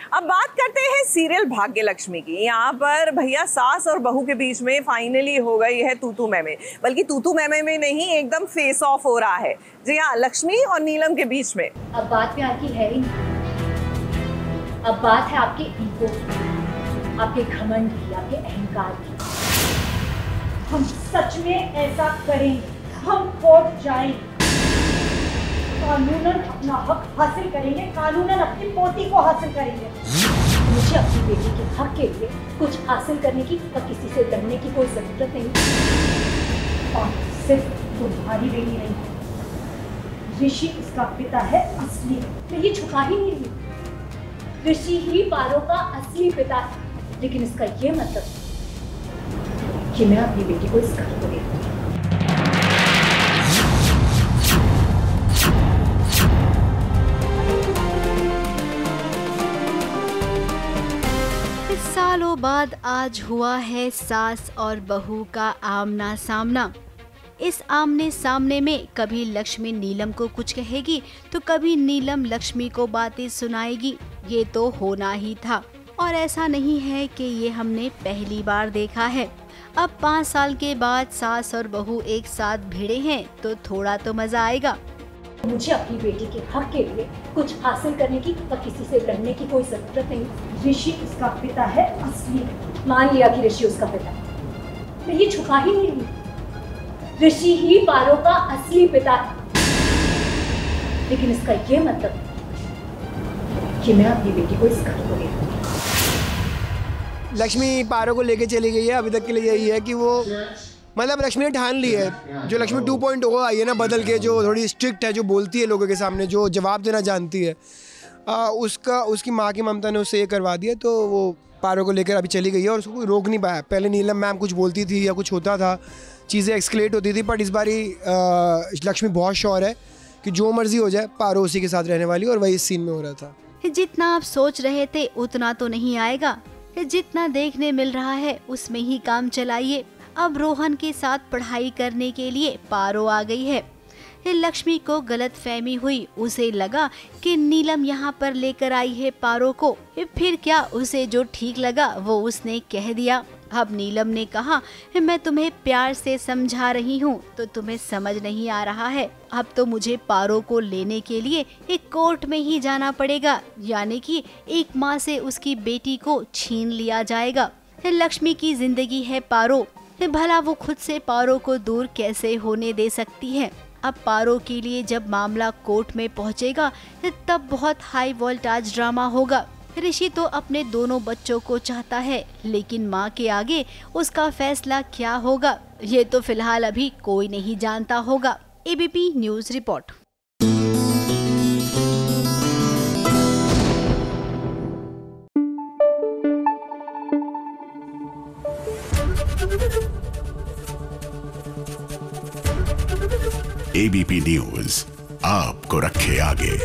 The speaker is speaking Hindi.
अब बात करते हैं सीरियल भाग्य लक्ष्मी की। यहाँ पर भैया सास और बहू के बीच में फाइनली हो गई है तू मैमे, बल्कि तू मैमे में नहीं, एकदम फेस ऑफ हो रहा है। जी हाँ, लक्ष्मी और नीलम के बीच में। अब बात प्यार की है ही नहीं, अब बात है आपके ईगो, आपके घमंड की, आपके अहंकार की। हम सच में ऐसा करेंगे, हम कोर्ट जाएंगे, कानूनन अपना हक हासिल करेंगे, कानूनन अपनी पोती को हासिल करेंगे। मुझे अपनी बेटी के हक के लिए कुछ हासिल करने की और किसी से डरने की कोई जरूरत नहीं। और सिर्फ तुम्हारी बेटी नहीं, ऋषि इसका पिता है असली। मैं ये छुपा ही नहीं रही, ऋषि ही पारो का असली पिता है। लेकिन इसका ये मतलब कि मैं अपनी बेटी को इस घर को दे दूंगी। सालों बाद आज हुआ है सास और बहू का आमना सामना। इस आमने सामने में कभी लक्ष्मी नीलम को कुछ कहेगी तो कभी नीलम लक्ष्मी को बातें सुनाएगी। ये तो होना ही था और ऐसा नहीं है कि ये हमने पहली बार देखा है। अब 5 साल के बाद सास और बहू एक साथ भिड़े हैं तो थोड़ा तो मजा आएगा। मुझे अपनी बेटी के हक के लिए कुछ हासिल करने की और किसी से डरने की कोई जरूरत नहीं। ऋषि इसका पिता है असली। मान लिया कि ऋषि उसका पिता, मैं ये छुपा ही नहीं रही, ऋषि ही पारो का असली पिता है। लेकिन इसका ये मतलब कि मैं अपनी बेटी को इस घर को दे दूंगी। लक्ष्मी पारो को लेके चली गई है। अभी तक के लिए यही है कि वो मतलब लक्ष्मी ने ठान ली है। जो लक्ष्मी 2.0 आई है ना बदल के, जो थोड़ी स्ट्रिक्ट है, जो बोलती है लोगों के सामने, जो जवाब देना जानती है, उसकी माँ की ममता ने उससे ये करवा दिया। तो वो पारो को लेकर अभी चली गई है और उसको कोई रोक नहीं पाया। पहले नीलम मैम कुछ बोलती थी या कुछ होता था, चीज़ें एक्सक्लेट होती थी, बट इस बारी लक्ष्मी बहुत श्योर है कि जो मर्जी हो जाए पारो उसी के साथ रहने वाली, और वही इस सीन में हो रहा था। जितना आप सोच रहे थे उतना तो नहीं आएगा। जितना देखने मिल रहा है उसमें ही काम चलाइए। अब रोहन के साथ पढ़ाई करने के लिए पारो आ गई है। लक्ष्मी को गलतफहमी हुई, उसे लगा कि नीलम यहाँ पर लेकर आई है पारो को। फिर क्या, उसे जो ठीक लगा वो उसने कह दिया। अब नीलम ने कहा, मैं तुम्हें प्यार से समझा रही हूँ तो तुम्हें समझ नहीं आ रहा है। अब तो मुझे पारो को लेने के लिए एक कोर्ट में ही जाना पड़ेगा, यानी कि एक माँ से उसकी बेटी को छीन लिया जाएगा। लक्ष्मी की जिंदगी है पारो, भला वो खुद से पारो को दूर कैसे होने दे सकती है। अब पारो के लिए जब मामला कोर्ट में पहुंचेगा तब बहुत हाई वोल्टेज ड्रामा होगा। ऋषि तो अपने दोनों बच्चों को चाहता है, लेकिन माँ के आगे उसका फैसला क्या होगा ये तो फिलहाल अभी कोई नहीं जानता होगा। ABP news report. ABP news आपको रखे आगे।